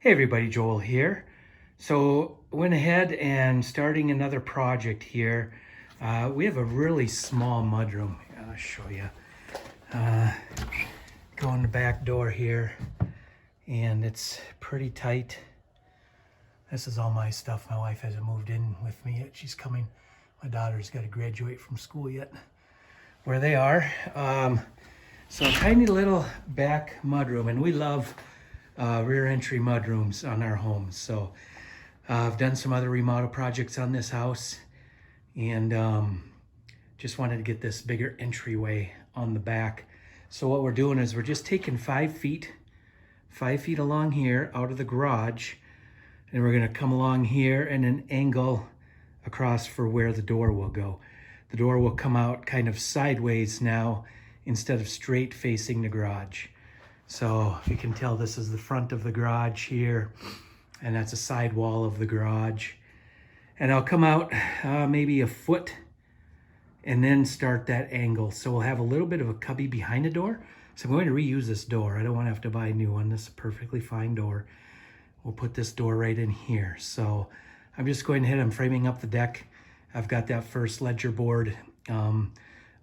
Hey everybody, Joel here. So went ahead and starting another project here. We have a really small mudroom. I'll show you. Go in the back door here and it's pretty tight. This is all my stuff. My wife hasn't moved in with me yet. She's coming. My daughter's got to graduate from school yet. Where they are. So a tiny little back mudroom, and we love rear entry mudrooms on our homes. So I've done some other remodel projects on this house, and just wanted to get this bigger entryway on the back. So what we're doing is we're just taking 5 feet along here out of the garage, and we're going to come along here and an angle across for where the door will go. The door will come out kind of sideways now instead of straight facing the garage. So you can tell this is the front of the garage here, and that's a side wall of the garage. And I'll come out maybe a foot and then start that angle. So we'll have a little bit of a cubby behind the door. So I'm going to reuse this door. I don't want to have to buy a new one. This is a perfectly fine door. We'll put this door right in here. So I'm just going ahead, I'm framing up the deck. I've got that first ledger board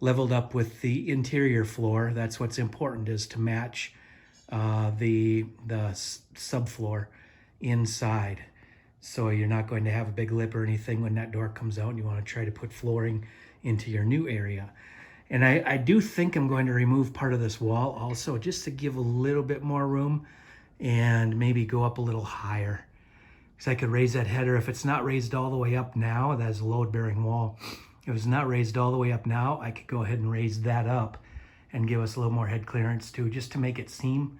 leveled up with the interior floor. That's what's important, is to match the subfloor inside. So you're not going to have a big lip or anything when that door comes out and you want to try to put flooring into your new area. And I do think I'm going to remove part of this wall also, just to give a little bit more room and maybe go up a little higher. Because I could raise that header. If it's not raised all the way up now, that's a load-bearing wall. If it's not raised all the way up now, I could go ahead and raise that up and give us a little more head clearance too, just to make it seem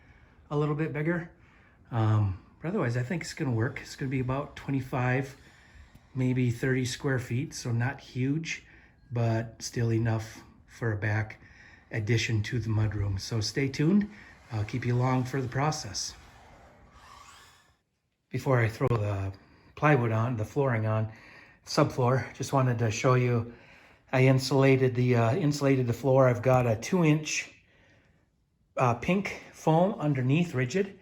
a little bit bigger. But otherwise, I think it's gonna work. It's gonna be about 25, maybe 30 square feet, so not huge, but still enough for a back addition to the mudroom. So stay tuned. I'll keep you along for the process. Before I throw the plywood on, the flooring on, subfloor, just wanted to show you, I insulated the floor. I've got a 2-inch pink foam underneath, rigid,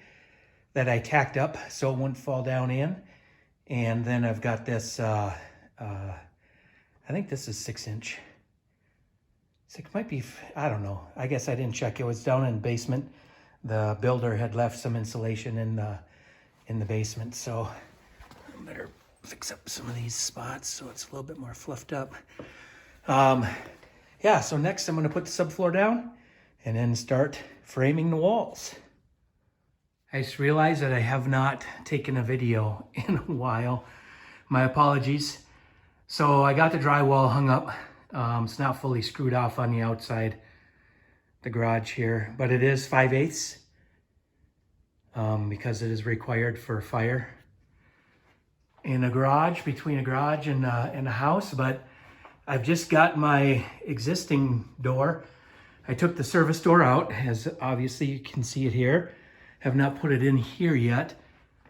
that I tacked up so it wouldn't fall down in. And then I've got this, I think this is 6-inch. It might be, I don't know. I guess I didn't check. It was down in the basement. The builder had left some insulation in the basement, so I better fix up some of these spots so it's a little bit more fluffed up. Yeah, so next I'm going to put the subfloor down and then start framing the walls. I just realized that I have not taken a video in a while. My apologies. So I got the drywall hung up. It's not fully screwed off on the outside, the garage here, but it is 5/8 because it is required for fire in a garage, between a garage and a house. But I've just got my existing door. I took the service door out, as obviously you can see it here. Have not put it in here yet,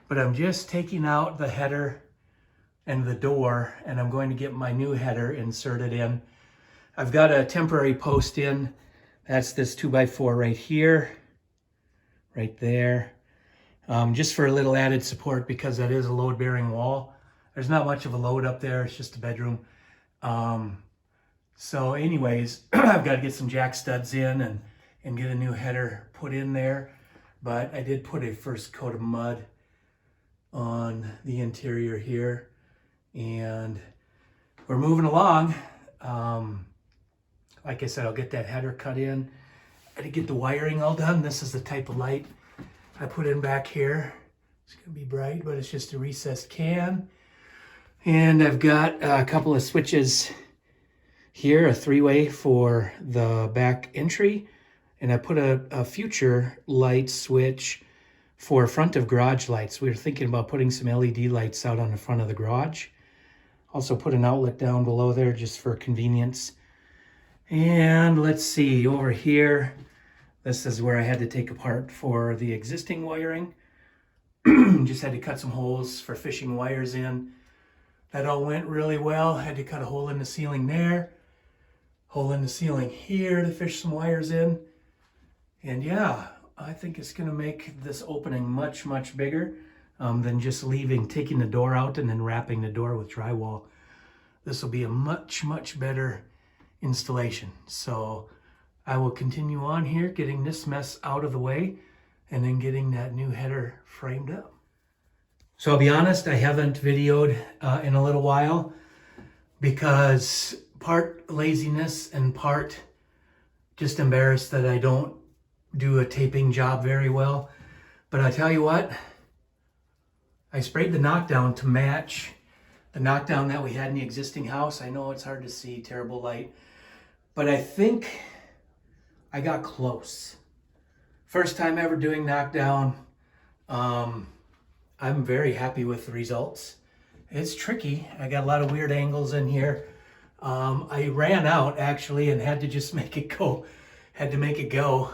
but I'm just taking out the header and the door, and I'm going to get my new header inserted in. I've got a temporary post in. That's this 2x4 right here, right there. Just for a little added support, because that is a load-bearing wall. There's not much of a load up there. It's just a bedroom. So anyways, I've got to get some jack studs in and get a new header put in there. But I did put a first coat of mud on the interior here, and we're moving along. Like I said, I'll get that header cut in. I did get the wiring all done. This is the type of light I put in back here. It's gonna be bright, but it's just a recessed can. And I've got a couple of switches here, a 3-way for the back entry. And I put a future light switch for front of garage lights. We were thinking about putting some LED lights out on the front of the garage. Also put an outlet down below there just for convenience. And let's see, over here, this is where I had to take apart for the existing wiring. Just had to cut some holes for fishing wires in. That all went really well. Had to cut a hole in the ceiling there. Hole in the ceiling here to fish some wires in. And yeah, I think it's going to make this opening much, much bigger. than just taking the door out and then wrapping the door with drywall. This will be a much, much better installation. So I will continue on here, getting this mess out of the way and then getting that new header framed up. So I'll be honest, I haven't videoed in a little while because part laziness and part just embarrassed that I don't do a taping job very well. But I tell you what, I sprayed the Knockdown to match the Knockdown that we had in the existing house. I know it's hard to see, terrible light, but I think I got close. First time ever doing Knockdown. I'm very happy with the results. It's tricky. I got a lot of weird angles in here. I ran out actually and had to just make it go. Had to make it go.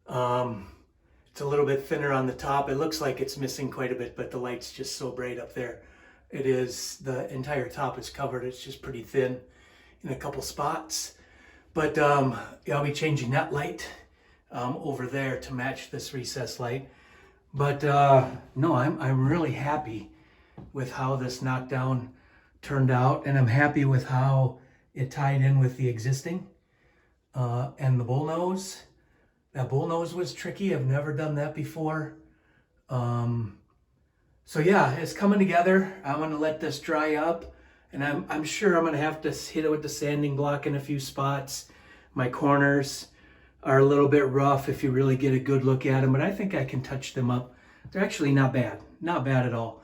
It's a little bit thinner on the top. It looks like it's missing quite a bit, but the light's just so bright up there. It is, the entire top is covered. It's just pretty thin in a couple spots. But yeah, I'll be changing that light over there to match this recessed light. But no, I'm really happy with how this Knockdown turned out, and I'm happy with how it tied in with the existing. And the bullnose, that bullnose was tricky. I've never done that before. So yeah, it's coming together. I'm gonna let this dry up, and I'm sure I'm gonna have to hit it with the sanding block in a few spots. My corners are a little bit rough if you really get a good look at them, but I think I can touch them up. They're actually not bad at all.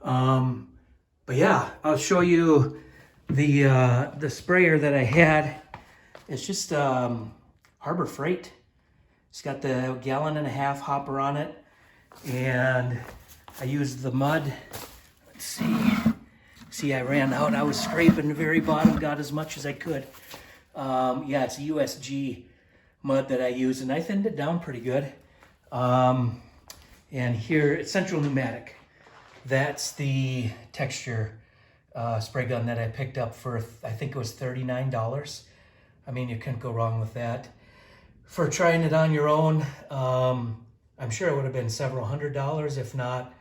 But yeah, I'll show you the sprayer that I had. It's just Harbor Freight. It's got the 1.5 gallon hopper on it, and I used the mud. Let's see, I ran out. I was scraping the very bottom, got as much as I could. Yeah, it's a USG mud that I use, and I thinned it down pretty good. And here, it's Central Pneumatic. That's the texture spray gun that I picked up for, I think it was $39. I mean, you couldn't go wrong with that. For trying it on your own, I'm sure it would have been several $100s, if not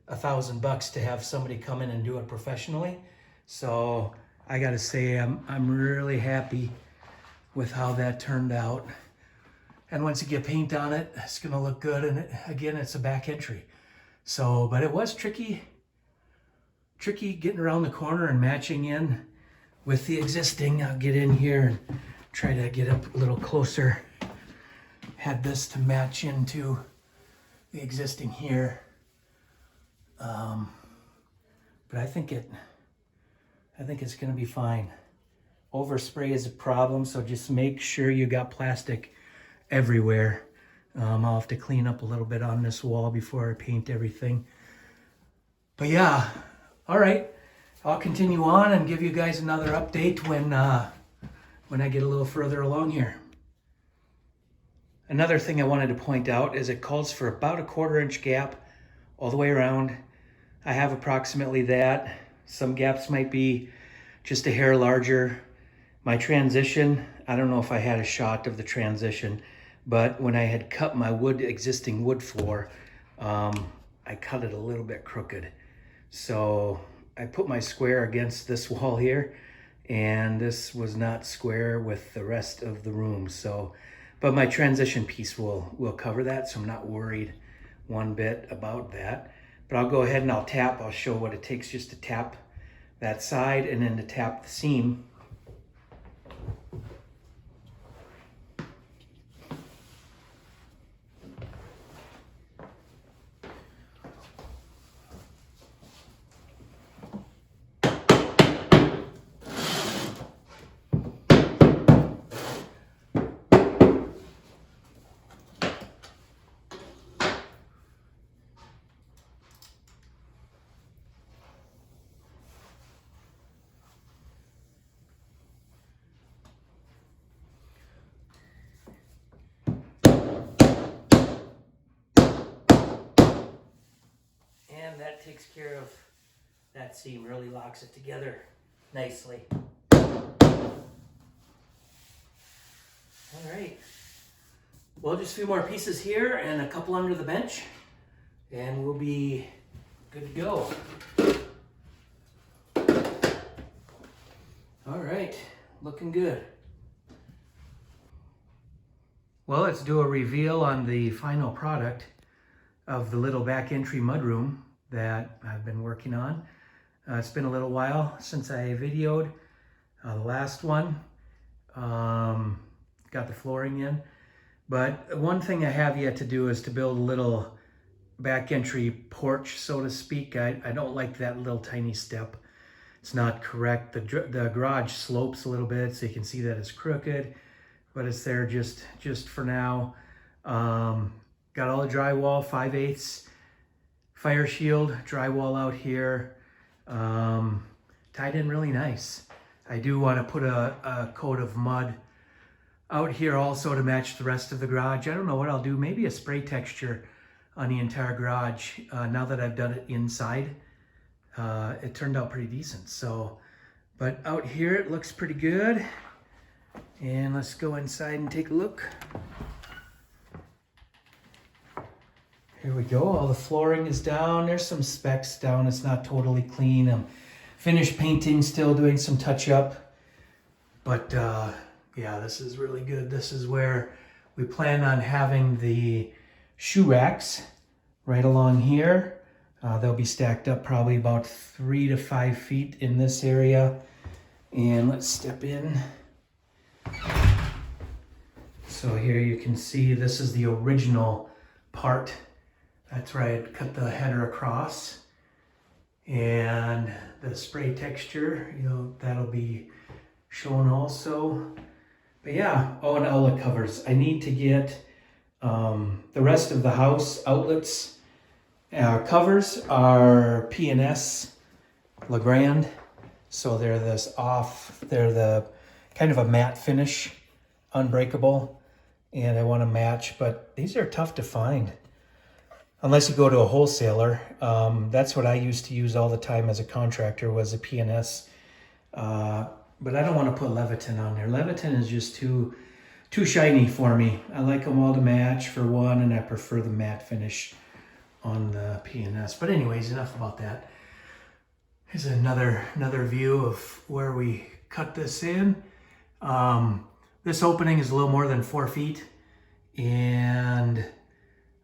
$1,000 to have somebody come in and do it professionally. So I gotta say, I'm really happy with how that turned out. And once you get paint on it, it's gonna look good. And again, it's a back entry. So, but it was tricky getting around the corner and matching in with the existing. I'll get in here and try to get up a little closer. Had this to match into the existing here. But I think it's gonna be fine. Overspray is a problem, so just make sure you got plastic everywhere. I'll have to clean up a little bit on this wall before I paint everything. But yeah, all right. I'll continue on and give you guys another update when I get a little further along here. Another thing I wanted to point out is it calls for about a 1/4 inch gap all the way around. I have approximately that. Some gaps might be just a hair larger. My transition, I don't know if I had a shot of the transition, but when I had cut my existing wood floor, I cut it a little bit crooked. So I put my square against this wall here, and this was not square with the rest of the room. So, but my transition piece will cover that, so I'm not worried one bit about that. But I'll go ahead and I'll show what it takes just to tap that side and then to tap the seam. And that takes care of that seam, really locks it together nicely. All right. Well, just a few more pieces here and a couple under the bench, and we'll be good to go. All right, looking good. Well, let's do a reveal on the final product of the little back entry mudroom that I've been working on. It's been a little while since I videoed the last one. Got the flooring in. But one thing I have yet to do is to build a little back entry porch, so to speak. I don't like that little tiny step. It's not correct. The garage slopes a little bit, so you can see that it's crooked, but it's there just for now. Got all the drywall, 5/8 fire shield drywall out here. Tied in really nice. I do want to put a coat of mud out here also to match the rest of the garage. I don't know what I'll do. Maybe a spray texture on the entire garage. Now that I've done it inside, it turned out pretty decent. So, but out here it looks pretty good. And let's go inside and take a look. Here we go. All the flooring is down. There's some specks down. It's not totally clean. I'm finished painting, still doing some touch up. But yeah, this is really good. This is where we plan on having the shoe racks right along here. They'll be stacked up probably about 3 to 5 feet in this area. And let's step in. So here you can see this is the original part. That's where I had cut the header across. And the spray texture, you know, that'll be shown also. But yeah, oh, and outlet covers. I need to get the rest of the house outlets. Covers are P&S Legrand. So they're this off, they're the kind of a matte finish, unbreakable. And I want to match, but these are tough to find. Unless you go to a wholesaler. That's what I used to use all the time as a contractor, was a P&S. But I don't want to put Leviton on there. Leviton is just too shiny for me. I like them all to match for one, and I prefer the matte finish on the P&S. But anyways, enough about that. Here's another view of where we cut this in. This opening is a little more than 4 feet, and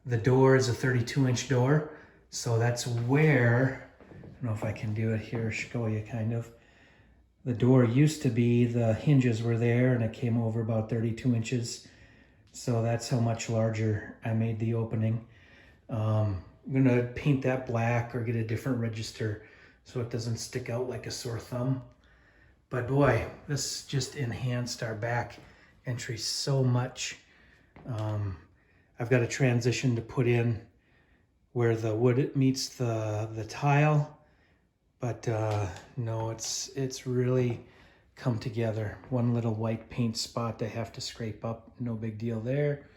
the door is a 32-inch door. So that's where, I don't know if I can do it here, show you kind of. The door used to be, the hinges were there, and it came over about 32 inches. So that's how much larger I made the opening. I'm gonna paint that black or get a different register so it doesn't stick out like a sore thumb. But boy, this just enhanced our back entry so much. I've got a transition to put in where the wood meets the tile. But no, it's really come together. One little white paint spot I have to scrape up, no big deal there.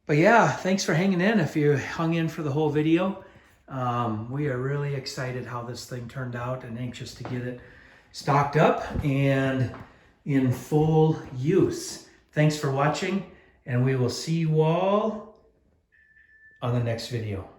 But yeah, thanks for hanging in. If you hung in for the whole video, we are really excited how this thing turned out and anxious to get it stocked up and in full use. Thanks for watching, and we will see you all on the next video.